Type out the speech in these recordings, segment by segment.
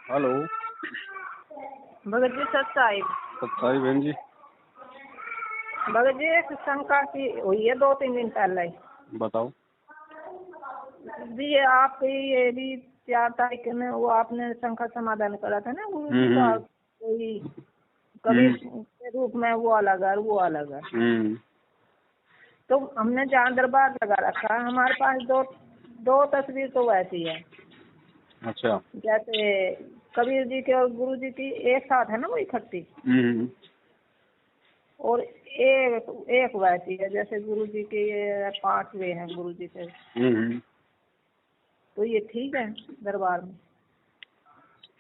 Hello. Bhagat ji सच्चाई सच्चाई बहन जी। भगत जी एक शंका की हुई है 2-3 दिन पहले ही। बताओ जी आप ये भी 4 तारीख में वो आपने शंका समाधान करा था ना गुरु जी का, कोई कबीर के रूप में वो अलग है वो अलग है। तो हमने जहाँ दरबार लगा रखा है हमारे पास दो तस्वीर तो वैसी है। अच्छा। जैसे कबीर जी के और गुरु जी की एक साथ है ना वो इकट्ठी, और एक वैसी है जैसे गुरु जी के 5वें हैं गुरु जी के। तो ये ठीक है दरबार में?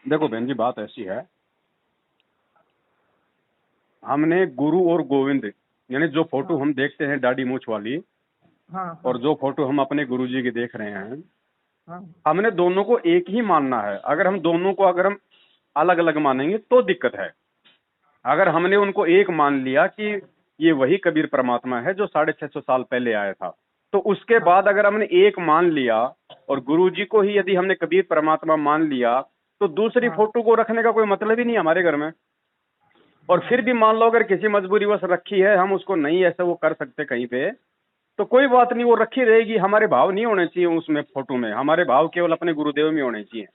देखो बहन जी, बात ऐसी है, हमने गुरु और गोविंद यानी जो फोटो हम देखते हैं दाढ़ी मूछ वाली, हाँ, और जो फोटो हम अपने गुरु जी की देख रहे हैं, हाँ, हमने दोनों को एक ही मानना है। अगर हम दोनों को हम अलग अलग मानेंगे तो दिक्कत है। अगर हमने उनको एक मान लिया कि ये वही कबीर परमात्मा है जो 650 साल पहले आया था, तो उसके बाद अगर हमने एक मान लिया और गुरु जी को ही यदि हमने कबीर परमात्मा मान लिया, तो दूसरी फोटो को रखने का कोई मतलब ही नहीं हमारे घर में। और फिर भी मान लो अगर किसी मजबूरीवश रखी है, हम उसको नहीं ऐसे वो कर सकते कहीं पे, तो कोई बात नहीं, वो रखी रहेगी। हमारे भाव नहीं होने चाहिए उसमें, फोटो में हमारे भाव केवल अपने गुरुदेव में होने चाहिए।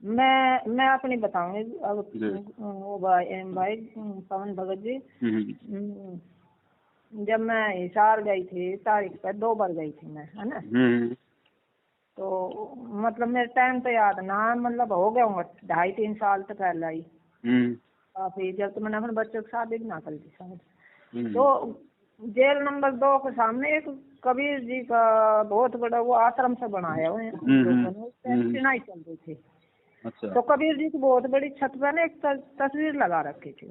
मैं अपनी बताऊंगी अब। वो भाई पवन भगत जी, जब मैं हिसार गई थी तारीख पे 2 बार गई थी मैं, है ना। तो मतलब मेरे टाइम तो याद ना, मतलब हो गया होगा 2.5-3 साल तो पहले ही काफी, जब तो मैंने अपने बच्चों की शादी भी ना कर दी शायद। तो जेल नंबर 2 के सामने एक कबीर जी का बहुत बड़ा वो आश्रम से बनाया हुआ है, चिनाई चल रही थी। अच्छा। तो कबीर जी की बहुत बड़ी छत पर ना एक तस्वीर लगा रखी थी।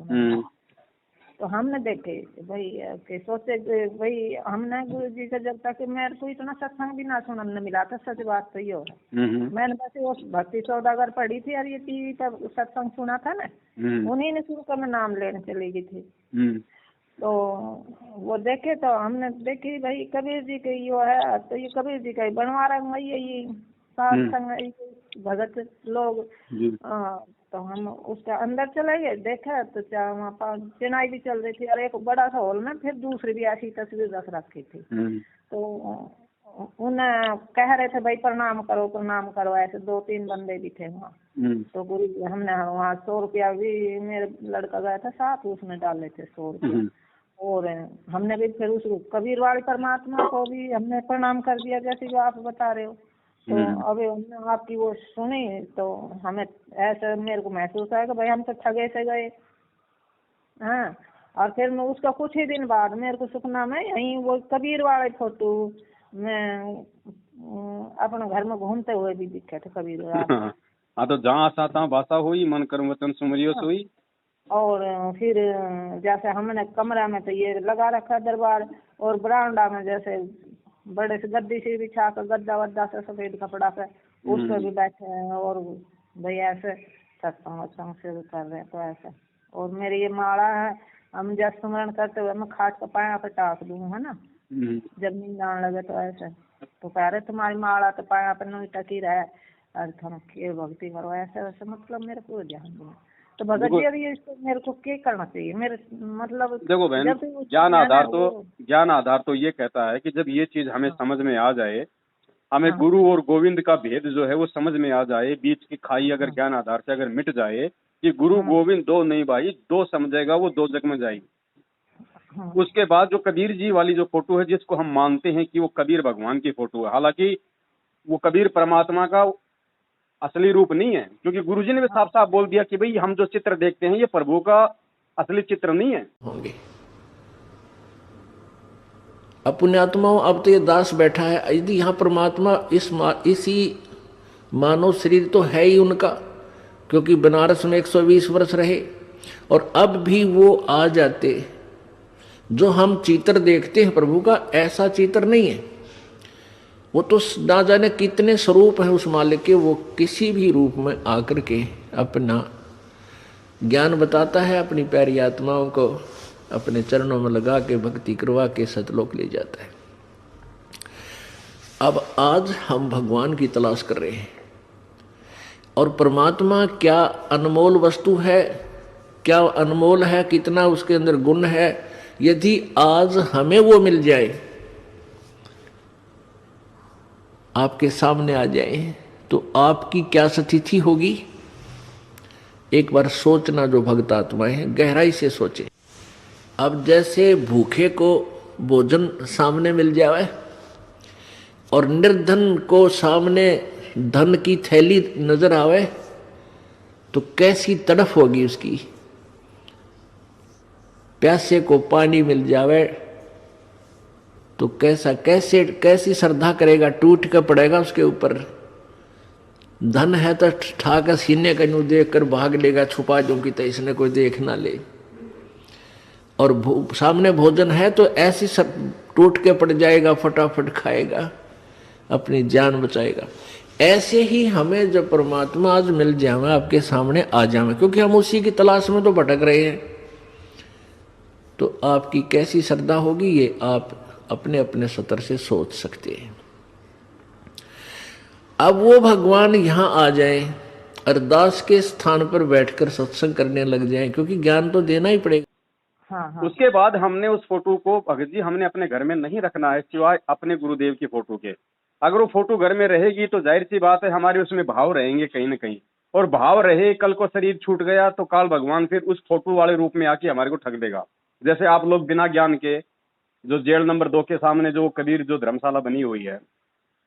तो हमने देखे भाई के सोचे भाई, हमने गुरु जी का जब तक मेरे को इतना सत्संग भी ना सुनने मिला था, सच बात तो ये है। मैंने बस वो भक्ति सौदागर पढ़ी थी और ये टीवी पर सत्संग सुना था ना, उन्हीं ने शुरू कर मैं नाम लेने चली गई थी। तो वो देखे तो हमने देखी भाई कबीर जी के यो है, तो ये कबीर जी का बनवा रहा है ये संग भगत लोग। तो हम उसके अंदर चले गए, देखा तो क्या वहाँ पर चिनाई भी चल रही थी और एक बड़ा सा हॉल में फिर दूसरी भी ऐसी तस्वीर रख रखी थी। तो उन्हें कह रहे थे भाई प्रणाम करो, ऐसे 2-3 बंदे भी थे वहाँ। तो गुरु जी हमने वहाँ 100 रुपया भी, मेरे लड़का गया था साथ, उसने डाले थे 100 रुपया। और हमने भी फिर उस कबीर वाले परमात्मा को भी हमने प्रणाम कर दिया जैसे जो आप बता रहे हो। तो अभी हमने आपकी वो सुनी तो हमें ऐसा मेरे को महसूस आया कि भाई हम तो ठगे से गए। हाँ, और फिर मैं उसका कुछ ही दिन बाद मेरे को सुपना में यहीं वो कबीर वाले फोटो मैं अपने घर में घूमते हुए भी दिखे थे कबीर वाले। हाँ, तो जहाँ आशा तहाँ भाषा हुई, मन कर्म वचन सुमरियो हुई। और फिर जैसे हमने कमरा में तो ये लगा रखा दरबार, और बरामदा में जैसे बड़े से गद्दी से बिछा कर गद्दा वद्दा से सफेद कपड़ा पे उस पर भी बैठे हैं, और भैया ऐसे सत्संग से कर रहे हैं। तो ऐसे और मेरी ये माला है, हम जब स्मरण करते हुए मैं खाट का पाया पे टाक दूँ, है ना, जब नींद आने लगे। तो ऐसे तो कह रहे तुम्हारी माला तो पाया पे नहीं टकी रहे और तुम के भक्ति करो, ऐसे वैसे मतलब मेरे को ध्यान दूँ। तो भगत जी अभी इसको मेरे को क्या करना चाहिए? मेरे मतलब देखो बहन, ज्ञान आधार तो ये कहता है कि जब ये चीज हमें समझ में आ जाए, हमें गुरु और गोविंद का भेद जो है वो समझ में आ जाए, बीच की खाई अगर ज्ञान आधार से अगर मिट जाए कि गुरु गोविंद दो नहीं भाई, दो समझेगा वो दो जग में जाएगी। उसके बाद जो कबीर जी वाली जो फोटो है, जिसको हम मानते हैं कि वो कबीर भगवान की फोटो है, हालांकि वो कबीर परमात्मा का असली रूप नहीं है, क्योंकि गुरुजी ने भी साफ साफ बोल दिया कि भाई हम जो चित्र देखते हैं ये प्रभु का असली चित्र नहीं है। होंगे पुण्यात्माओं, अब तो ये दास बैठा है, यदि यहाँ परमात्मा इसी मानव शरीर तो है ही उनका, क्योंकि बनारस में 120 वर्ष रहे, और अब भी वो आ जाते। जो हम चित्र देखते हैं प्रभु का, ऐसा चित्र नहीं है। वो तो ना जाने कितने स्वरूप हैं उस मालिक के, वो किसी भी रूप में आकर के अपना ज्ञान बताता है, अपनी प्यारी आत्माओं को अपने चरणों में लगा के भक्ति करवा के सतलोक ले जाता है। अब आज हम भगवान की तलाश कर रहे हैं। और परमात्मा क्या अनमोल वस्तु है, क्या अनमोल है, कितना उसके अंदर गुण है। यदि आज हमें वो मिल जाए, आपके सामने आ जाए, तो आपकी क्या स्थिति होगी। एक बार सोचना, जो भक्त आत्माएं हैं गहराई से सोचे। अब जैसे भूखे को भोजन सामने मिल जाए और निर्धन को सामने धन की थैली नजर आवे, तो कैसी तड़फ होगी उसकी। प्यासे को पानी मिल जावे तो कैसी श्रद्धा करेगा, टूट कर पड़ेगा उसके ऊपर। धन है तो ठाकर सीने का यूं देख कर भाग लेगा, छुपा दूंगी तो इसने कोई देख ना ले। और सामने भोजन है तो ऐसी सब टूट के पड़ जाएगा, फटाफट खाएगा, अपनी जान बचाएगा। ऐसे ही हमें जब परमात्मा आज मिल जाए, आपके सामने आ जाए, क्योंकि हम उसी की तलाश में तो भटक रहे हैं, तो आपकी कैसी श्रद्धा होगी ये आप अपने अपने स्तर से सोच सकते हैं। अब वो भगवान यहां आ जाए, अरदास के स्थान पर बैठकर सत्संग करने लग जाए, क्योंकि ज्ञान तो देना ही पड़ेगा। हाँ। उसके बाद हमने उस फोटो को भगत जी हमने अपने घर में नहीं रखना है, सिवाय अपने गुरुदेव की फोटो के। अगर वो फोटो घर में रहेगी तो जाहिर सी बात है हमारे उसमें भाव रहेंगे कहीं ना कहीं, और भाव रहे, कल को शरीर छूट गया तो काल भगवान फिर उस फोटो वाले रूप में आके हमारे को ठग देगा। जैसे आप लोग बिना ज्ञान के, जो जेल नंबर 2 के सामने जो कबीर जो धर्मशाला बनी हुई है,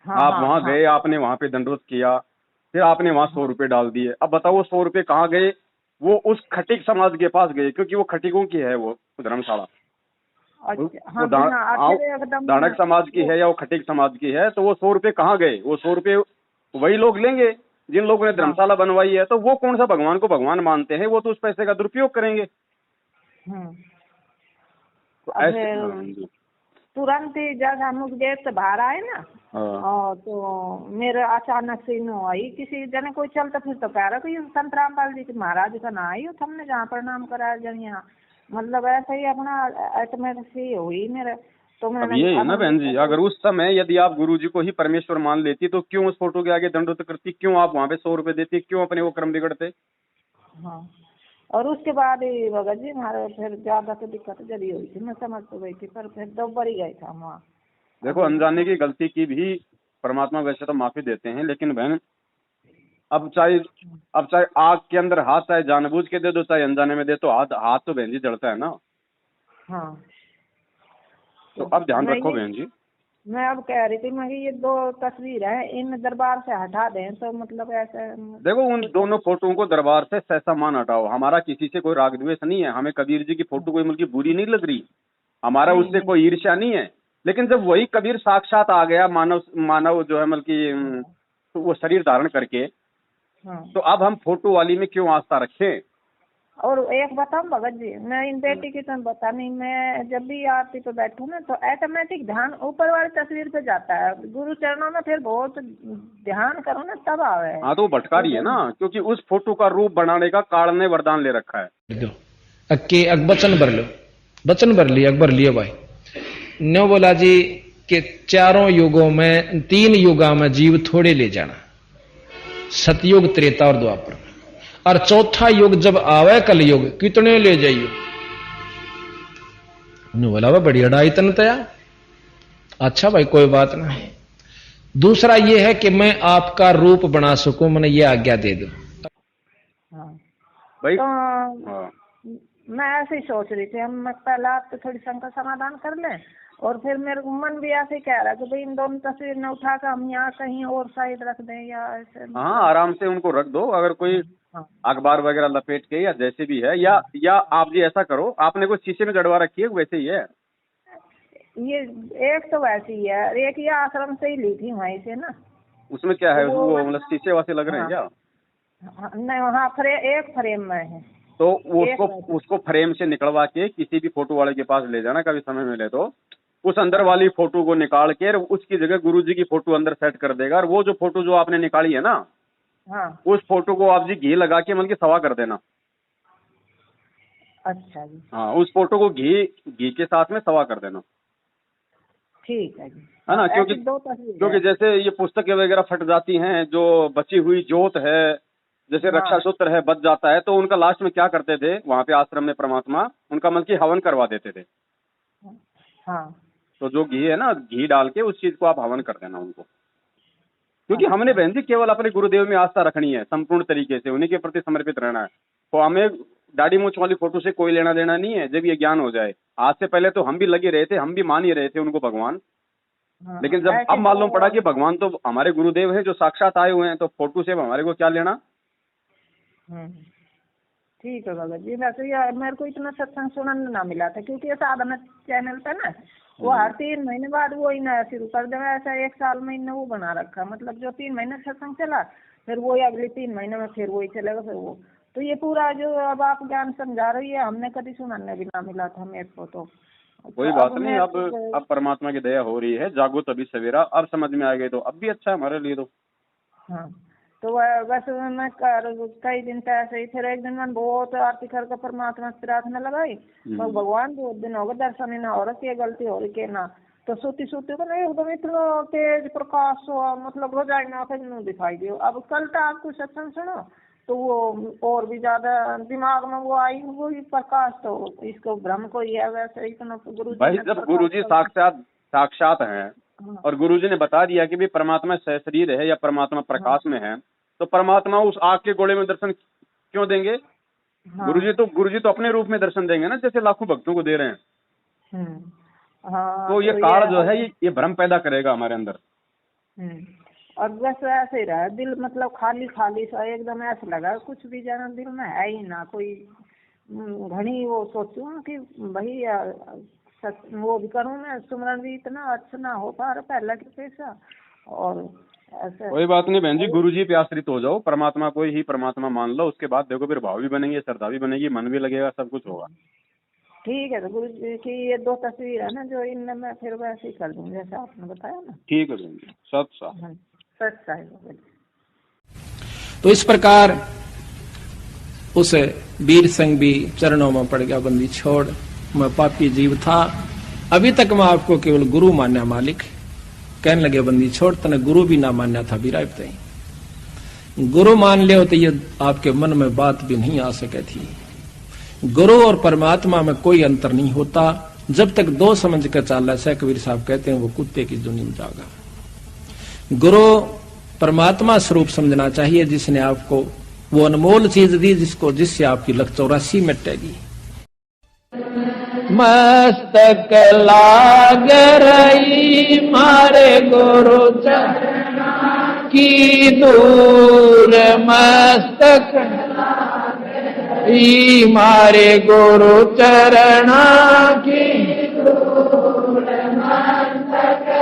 आप वहां गए, आपने वहां पे दंडवत किया, फिर आपने वहां 100 रुपए डाल दिए। अब बताओ 100 रुपए कहाँ गए? वो उस खटीक समाज के पास गए, क्योंकि वो खटीकों की है वो धर्मशाला। दानक समाज की है या वो खटीक समाज की है, तो वो 100 रुपए कहाँ गए? वो 100 रुपए वही लोग लेंगे जिन लोगों ने धर्मशाला बनवाई है। तो वो कौन सा भगवान को भगवान मानते हैं? वो तो उस पैसे का दुरुपयोग करेंगे। तो ऐसे तुरंत ही जब हम उस गेट से बाहर आए ना, और तो मेरे अचानक से नो आई, किसी जने कोई चलता फिर तो कह रहा कि संत रामपाल जी के महाराज का ना आई, हमने जहाँ प्रणाम कराया जन यहाँ, मतलब ऐसा ही अपना ऐसे हुई मेरे। तो मैंने ये है ना बहन जी, अगर उस समय यदि आप गुरु जी को ही परमेश्वर मान लेती तो क्यों उस फोटो के आगे दंडवत करती? क्यों आप वहाँ पे 100 रुपए देती? क्यों अपने वो कर्म बिगड़ते? हाँ, और उसके बाद ही भगत जी हमारे फिर ज्यादा तो दिक्कत जल्दी हुई थी, मैं समझ तो गई थी, पर फिर दोबारा ही गए था वहाँ। देखो, अनजाने की गलती की भी परमात्मा वैसे तो माफी देते हैं, लेकिन बहन अब चाहे आग के अंदर हाथ चाहे जानबूझ के दे दो चाहे अनजाने में दे, तो हाथ तो बहन जी जलता है ना। हाँ, तो अब ध्यान रखो बहन जी। मैं अब कह रही थी, मैं ये 2 तस्वीर है, इन दरबार से हटा दें तो मतलब ऐसे। देखो, उन दोनों फोटोओं को दरबार से सहसा मान हटाओ। हमारा किसी से कोई राग द्वेष नहीं है, हमें कबीर जी की फोटो कोई मुल्की बुरी नहीं लग रही, हमारा उससे कोई ईर्ष्या नहीं है। लेकिन जब वही कबीर साक्षात आ गया, मानव जो है मतलब तो वो शरीर धारण करके, तो अब हम फोटो वाली में क्यों आस्था रखें? और एक बताऊं भगत जी, मैं इन बेटी की तो बता नहीं, मैं जब भी आरती पे बैठूं ना तो ऑटोमेटिक ध्यान ऊपर वाली तस्वीर पे जाता है, गुरु चरणों में फिर बहुत ध्यान करो ना तब आवे। हाँ, तो वो भटका रही है ना, क्योंकि उस फोटो का रूप बनाने का काल ने वरदान ले रखा है। वचन भर लो, वचन भर लिया, अकबर लिया भाई न्यो बोला जी के 4 युगों में 3 युगा में जीव थोड़े ले जाना, सतयुग, त्रेता और द्वापर, और 4था युग जब आवे कलयुग कितने ले जाइयो। बोला वह बड़ी अड़ाई तन तया, अच्छा भाई कोई बात नहीं। दूसरा ये है कि मैं आपका रूप बना सकूं, मैंने ये आज्ञा दे दो। भाई तो मैं ऐसे ही सोच रही थी, हम पहले आपको थोड़ी शंका समाधान कर लें, और फिर मेरे मन भी ऐसे ही कह रहा है कि भाई इन दोनों तस्वीर ने उठा कर हम यहाँ कहीं और साइड रख दें या ऐसे। हाँ, आराम से उनको रख दो, अगर कोई अखबार वगैरह लपेट के या जैसे भी है, या आप जी ऐसा करो, आपने कोई शीशे में जड़वा रखी है? वैसे ही है ये, एक तो वैसे ही है, एक ये आश्रम से ही ली थी वहीं से ना। उसमें क्या है? वो मतलब शीशे वासे लग रहे हैं क्या? नहीं, हाँ, एक फ्रेम में है, तो उसको फ्रेम से निकलवा के किसी भी फोटो वाले के पास ले जाना, कभी समय मिले तो उस अंदर वाली फोटो को निकाल के उसकी जगह गुरुजी की फोटो अंदर सेट कर देगा। और वो जो फोटो जो आपने निकाली है ना, उस फोटो को आप जी घी लगा के मतलब सवा कर देना। अच्छा जी। हाँ, उस फोटो को घी के साथ में सवा कर देना, ठीक है जी, है ना। क्योंकि जैसे ये पुस्तकें वगैरह फट जाती हैं, जो बची हुई जोत है जैसे रक्षा सूत्र है बच जाता है, तो उनका लास्ट में क्या करते थे वहां पे आश्रम में परमात्मा, उनका मतलब कि हवन करवा देते थे। हाँ तो जो घी है ना, घी डाल के उस चीज को आप हवन कर देना उनको, क्योंकि हमने बहन जी केवल अपने गुरुदेव में आस्था रखनी है, संपूर्ण तरीके से उन्हीं के प्रति समर्पित रहना है। तो हमें दाढ़ी मूंछ वाली फोटो से कोई लेना देना नहीं है। जब ये ज्ञान हो जाए, आज से पहले तो हम भी लगे रहे थे, हम भी मान ही रहे थे उनको भगवान, लेकिन जब अब मालूम पड़ा कि भगवान तो हमारे गुरुदेव हैं जो साक्षात आए हुए हैं, तो फोटो से हमारे को क्या लेना। ठीक है भगत जी। वैसे यार मेरे को इतना सत्संग सुनने ना मिला था, क्योंकि ये साधना चैनल पे ना वो हर 3 महीने बाद वो ही नया शुरू कर दे। ऐसा 1 साल में इन्होंने वो बना रखा, मतलब जो 3 महीने सत्संग चला, फिर वो अगले 3 महीने में फिर वही चलेगा, फिर वो। तो ये पूरा जो अब आप ज्ञान समझा रही है, हमने कभी सुनने भी ना मिला था मेरे को। तो कोई बात नहीं, अब परमात्मा की दया हो रही है, जागो तभी सवेरा, अब समझ में आ गई तो अब भी अच्छा है हमारे लिए। तो हाँ, तो बस मैं कई दिन से ऐसे ही, फिर एक दिन मैंने बहुत आरती करके परमात्मा से प्रार्थना लगाई, तो भगवान 2 दिन हो गए दर्शन ही ना हो रहा, ये गलती हो रही के ना। तो सोती सोती को नहीं एकदम इतना तेज प्रकाश हुआ, मतलब रोजाई ना फिर दिखाई दियो। अब कल तो आपको सत्संग सुनो तो वो और भी ज्यादा दिमाग में वो आई, वो ही प्रकाश। तो इसको भ्रम को ही है वैसे इतना गुरु भाई, जब गुरुजी साक्षात हैं और गुरुजी ने बता दिया कि भी परमात्मा सहशरीर है या परमात्मा प्रकाश में है, तो परमात्मा उस आग के गोले में दर्शन क्यों देंगे। गुरुजी तो अपने रूप में दर्शन देंगे ना, जैसे लाखों भक्तों को दे रहे हैं। तो ये काल जो है ये भ्रम पैदा करेगा हमारे अंदर। और बस ऐसे ही रहा दिल, मतलब खाली खाली सा एकदम ऐसा लगा कुछ भी जाना दिल में है ही ना कोई। घनी वो सोचूं कि भाई वो भी करूँ मैं, सुमरन भी इतना अच्छा ना हो पा रहा पहले के पैसा। और ऐसे कोई बात नहीं बहन जी, गुरुजी पे आश्रित हो जाओ, परमात्मा को ही परमात्मा मान लो, उसके बाद देखो फिर भाव भी बनेंगे, श्रद्धा भी बनेगी, मन भी लगेगा, सब कुछ होगा। ठीक है। तो गुरु जी की ये 2 तस्वीर है ना जो इनमें मैं फिर वैसे ही कर दूँ जैसे आपने बताया ना। ठीक है बहन जी, सच है। तो इस प्रकार उस वीर संग भी चरणों में पड़ गया, बंदी छोड़, मैं पापी जीव था, अभी तक मैं आपको केवल गुरु मान्या मालिक। कहने लगे बंदी छोड़, तने गुरु भी ना मान्या था बिराय बताई। गुरु मान ले तो ये आपके मन में बात भी नहीं आ सके थी। गुरु और परमात्मा में कोई अंतर नहीं होता, जब तक 2 समझ कर चाला से कबीर साहब कहते हैं वो कुत्ते की दुनिया में जागा। गुरु परमात्मा स्वरूप समझना चाहिए, जिसने आपको वो अनमोल चीज दी जिससे आपकी लख 84 मिटेगी। मस्तक लाग रही मारे गुरु चरण की दूर, मस्तक मारे गुरु चरण की दूर, मस्तक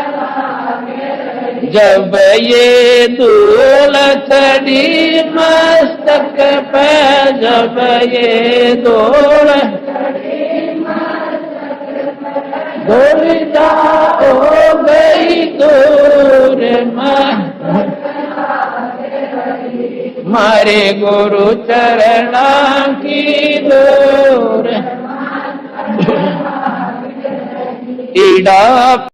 जब ये धूल चढ़ी मस्तक पे, जब ये धूल धूल जाओ गई दूर, मारे गुरु चरण की दूर, ईड़ा